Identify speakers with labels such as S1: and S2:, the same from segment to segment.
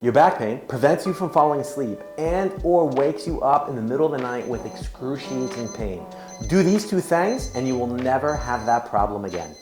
S1: Your back pain prevents you from falling asleep and or wakes you up in the middle of the night with excruciating pain. Do these two things and you will never have that problem again.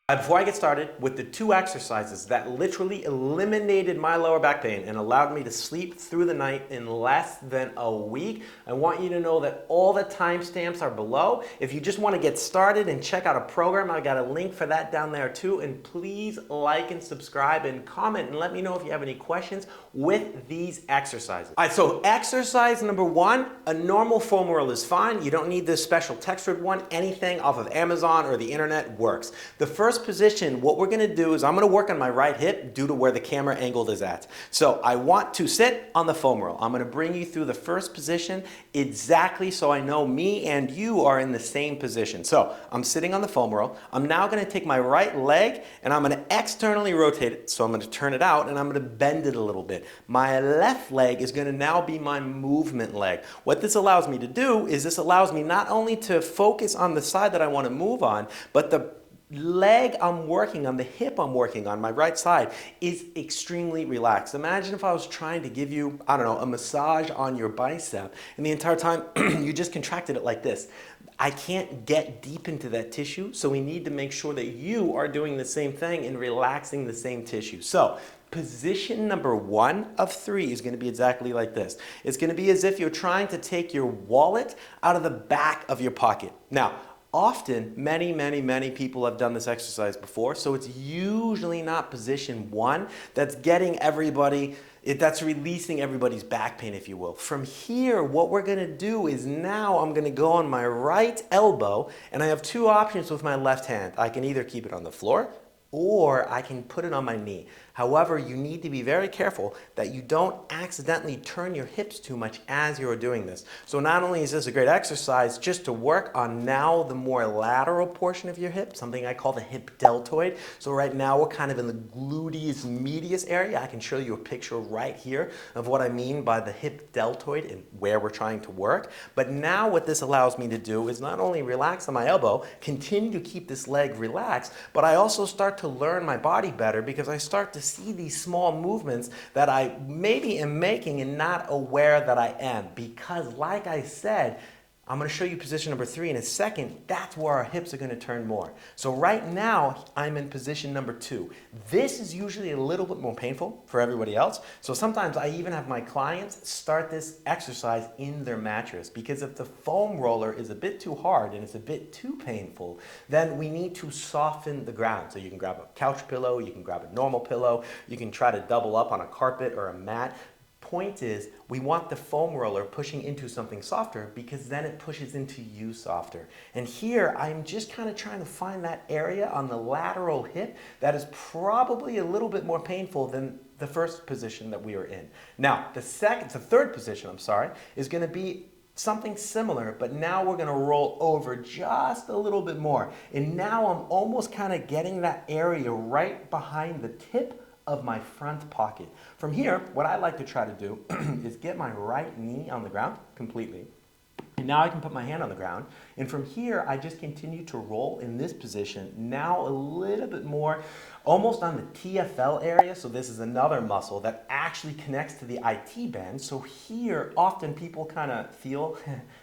S1: Before I get started with the two exercises that literally eliminated my lower back pain and allowed me to sleep through the night in less than a week, I want you to know that all the timestamps are below. If you just want to get started and check out a program, I got a link for that down there too. And please like and subscribe and comment and let me know if you have any questions with these exercises. All right, so exercise number one, a normal foam roll is fine. You don't need this special textured one. Anything off of Amazon or the internet works. The first position, what we're gonna do is I'm gonna work on my right hip due to where the camera angle is at. So I want to sit on the foam roll. I'm gonna bring you through the first position exactly so I know me and you are in the same position. So I'm sitting on the foam roll. I'm now gonna take my right leg and I'm gonna externally rotate it. So I'm gonna turn it out and I'm gonna bend it a little bit. My left leg is gonna now be my movement leg. What this allows me to do is this allows me not only to focus on the side that I wanna move on, but the leg I'm working on, the hip I'm working on, my right side, is extremely relaxed. Imagine if I was trying to give you, I don't know, a massage on your bicep, and the entire time you just contracted it like this. I can't get deep into that tissue, so we need to make sure that you are doing the same thing and relaxing the same tissue. So, position number one of three is going to be exactly like this. It's going to be as if you're trying to take your wallet out of the back of your pocket. Now, often, many people have done this exercise before, so it's usually not position one that's getting everybody, that's releasing everybody's back pain, if you will. From here, what we're gonna do is now I'm gonna go on my right elbow, and I have two options with my left hand. I can either keep it on the floor, or I can put it on my knee. However, you need to be very careful that you don't accidentally turn your hips too much as you're doing this. So not only is this a great exercise just to work on now the more lateral portion of your hip, something I call the hip deltoid. So right now we're kind of in the gluteus medius area. I can show you a picture right here of what I mean by the hip deltoid and where we're trying to work. But now what this allows me to do is not only relax on my elbow, continue to keep this leg relaxed, but I also start to learn my body better because I start to see these small movements that I maybe am making and not aware that I am. Because like I said, I'm going to show you position number three in a second. That's where our hips are going to turn more. So right now, I'm in position number two. This is usually a little bit more painful for everybody else. So sometimes I even have my clients start this exercise in their mattress because if the foam roller is a bit too hard and it's a bit too painful, then we need to soften the ground. So you can grab a couch pillow, you can grab a normal pillow, you can try to double up on a carpet or a mat. Point is, we want the foam roller pushing into something softer because then it pushes into you softer. And here, I'm just kind of trying to find that area on the lateral hip that is probably a little bit more painful than the first position that we were in. Now, the third position, is going to be something similar, but now we're going to roll over just a little bit more. And now I'm almost kind of getting that area right behind the tip of my front pocket. From here, what I like to try to do is get my right knee on the ground completely. And now I can put my hand on the ground. And from here, I just continue to roll in this position. Now a little bit more, almost on the TFL area. So this is another muscle that actually connects to the IT band. So here, often people kind of feel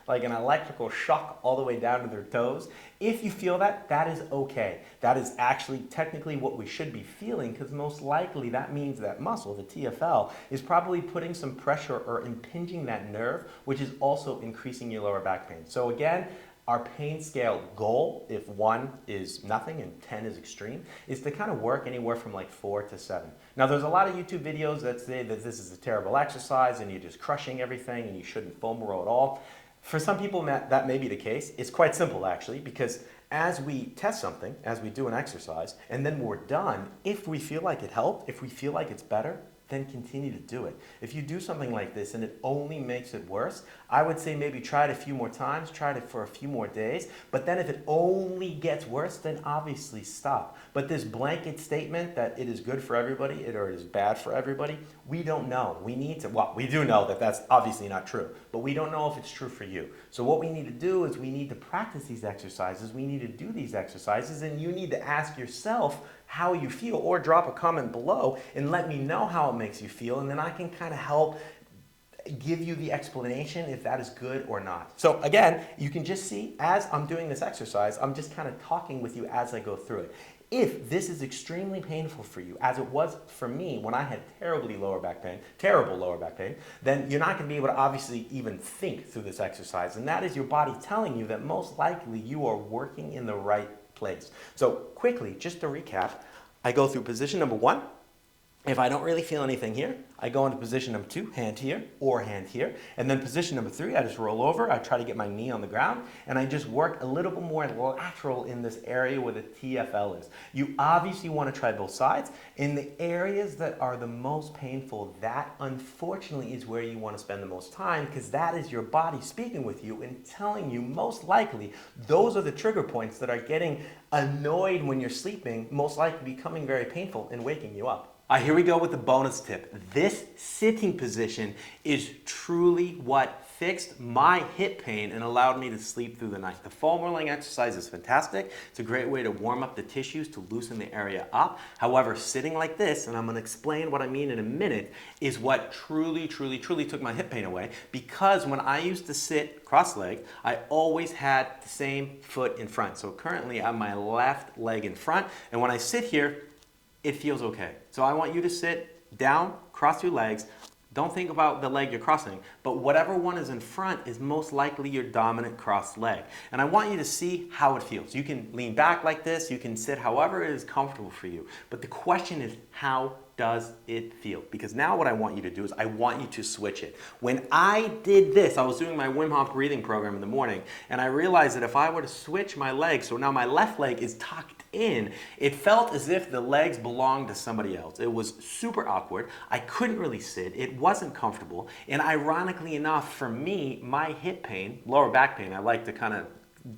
S1: like an electrical shock all the way down to their toes. If you feel that, that is okay. That is actually technically what we should be feeling because most likely that means that muscle, the TFL, is probably putting some pressure or impinging that nerve, which is also increasing your lower back pain. So again, our pain scale goal, if 1 is nothing and 10 is extreme, is to kind of work anywhere from like 4 to 7. Now there's a lot of YouTube videos that say that this is a terrible exercise and you're just crushing everything and you shouldn't foam roll at all. For some people that may be the case. It's quite simple actually because as we test something, as we do an exercise, and then we're done, if we feel like it helped, if we feel like it's better, then continue to do it. If you do something like this and it only makes it worse, I would say maybe try it a few more times, try it for a few more days, but then if it only gets worse, then obviously stop. But this blanket statement that it is good for everybody or it is bad for everybody, we don't know. We need to, well, we do know that that's obviously not true, but we don't know if it's true for you. So what we need to do is we need to practice these exercises, we need to do these exercises, and you need to ask yourself how you feel, or drop a comment below and let me know how it makes you feel, and then I can kind of help give you the explanation if that is good or not. So again, you can just see as I'm doing this exercise, I'm just kind of talking with you as I go through it. If this is extremely painful for you, as it was for me when I had terrible lower back pain, then you're not going to be able to obviously even think through this exercise, and that is your body telling you that most likely you are working in the right place. So quickly, just to recap, I go through position number 1. If I don't really feel anything here, I go into position number 2, hand here or hand here. And then position number 3, I just roll over. I try to get my knee on the ground and I just work a little bit more lateral in this area where the TFL is. You obviously want to try both sides. In the areas that are the most painful, that unfortunately is where you want to spend the most time, because that is your body speaking with you and telling you most likely those are the trigger points that are getting annoyed when you're sleeping, most likely becoming very painful and waking you up. Here we go with the bonus tip. This sitting position is truly what fixed my hip pain and allowed me to sleep through the night. The foam rolling exercise is fantastic. It's a great way to warm up the tissues, to loosen the area up. However, sitting like this, and I'm going to explain what I mean in a minute, is what truly took my hip pain away, because when I used to sit cross-legged, I always had the same foot in front. So currently I have my left leg in front, and when I sit here, it feels okay. So I want you to sit down, cross your legs. Don't think about the leg you're crossing, but whatever one is in front is most likely your dominant crossed leg. And I want you to see how it feels. You can lean back like this, you can sit however it is comfortable for you. But the question is, how does it feel? Because now what I want you to do is I want you to switch it. When I did this, I was doing my Wim Hof breathing program in the morning, and I realized that if I were to switch my legs, so now my left leg is tucked in, it felt as if the legs belonged to somebody else. It was super awkward. I couldn't really sit. It wasn't comfortable. And ironically enough, for me, my hip pain, lower back pain, I like to kind of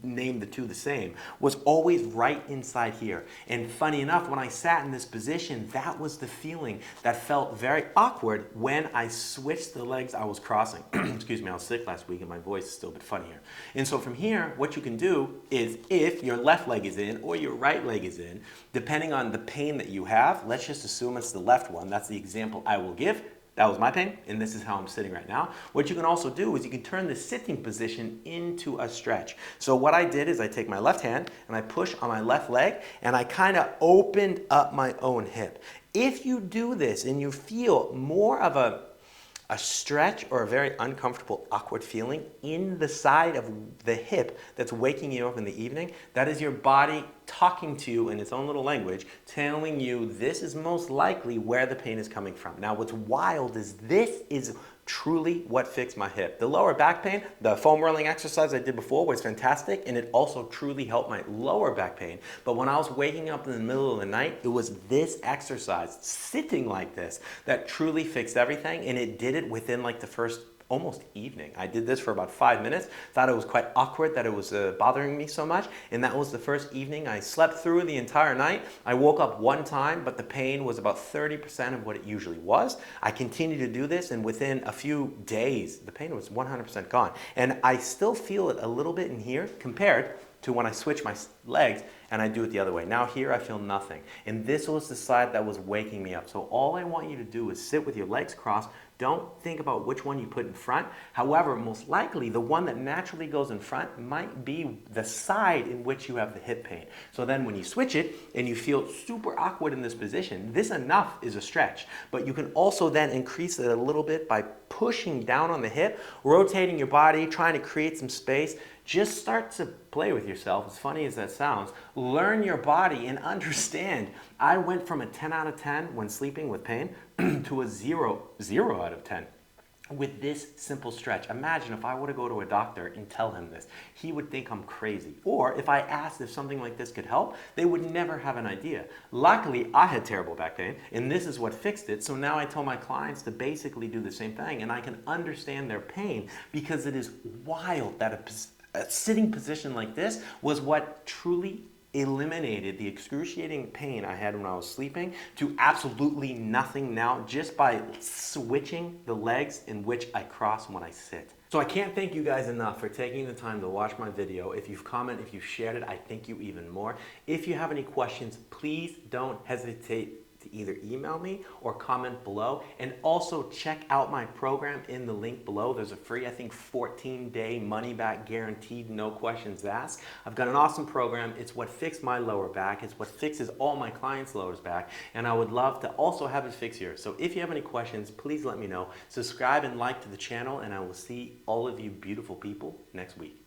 S1: name the two the same, was always right inside here. And funny enough, when I sat in this position, that was the feeling that felt very awkward when I switched the legs I was crossing. Excuse me, I was sick last week and my voice is still a bit funny here. And so from here, what you can do is, if your left leg is in or your right leg is in, depending on the pain that you have, let's just assume it's the left one. That's the example I will give. That was my pain, and this is how I'm sitting right now. What you can also do is you can turn the sitting position into a stretch. So what I did is I take my left hand and I push on my left leg, and I kind of opened up my own hip. If you do this and you feel more of a stretch or a very uncomfortable, awkward feeling in the side of the hip that's waking you up in the evening, that is your body talking to you in its own little language, telling you this is most likely where the pain is coming from. Now, what's wild is this is truly what fixed my hip. The lower back pain, the foam rolling exercise I did before was fantastic, and it also truly helped my lower back pain. But when I was waking up in the middle of the night, it was this exercise, sitting like this, that truly fixed everything, and it did it within like the first almost evening. I did this for about 5 minutes, thought it was quite awkward that it was bothering me so much, and that was the first evening. I slept through the entire night. I woke up one time, but the pain was about 30% of what it usually was. I continued to do this, and within a few days, the pain was 100% gone. And I still feel it a little bit in here compared to when I switch my legs and I do it the other way. Now here I feel nothing. And this was the side that was waking me up. So all I want you to do is sit with your legs crossed. Don't think about which one you put in front. However, most likely the one that naturally goes in front might be the side in which you have the hip pain. So then when you switch it and you feel super awkward in this position, this enough is a stretch. But you can also then increase it a little bit by pushing down on the hip, rotating your body, trying to create some space. Just start to play with yourself, as funny as that sounds. Learn your body and understand. I went from a 10 out of 10 when sleeping with pain to a 0 out of 10 with this simple stretch. Imagine if I were to go to a doctor and tell him this. He would think I'm crazy. Or if I asked if something like this could help, they would never have an idea. Luckily, I had terrible back pain, and this is what fixed it. So now I tell my clients to basically do the same thing, and I can understand their pain, because it is wild that a sitting position like this was what truly eliminated the excruciating pain I had when I was sleeping to absolutely nothing now, just by switching the legs in which I cross when I sit. So I can't thank you guys enough for taking the time to watch my video. If you've commented, if you've shared it, I thank you even more. If you have any questions, please don't hesitate to either email me or comment below. And also check out my program in the link below. There's a free, I think, 14-day money-back guaranteed, no questions asked. I've got an awesome program. It's what fixed my lower back. It's what fixes all my clients' lower back. And I would love to also have it fix yours. So if you have any questions, please let me know. Subscribe and like to the channel, and I will see all of you beautiful people next week.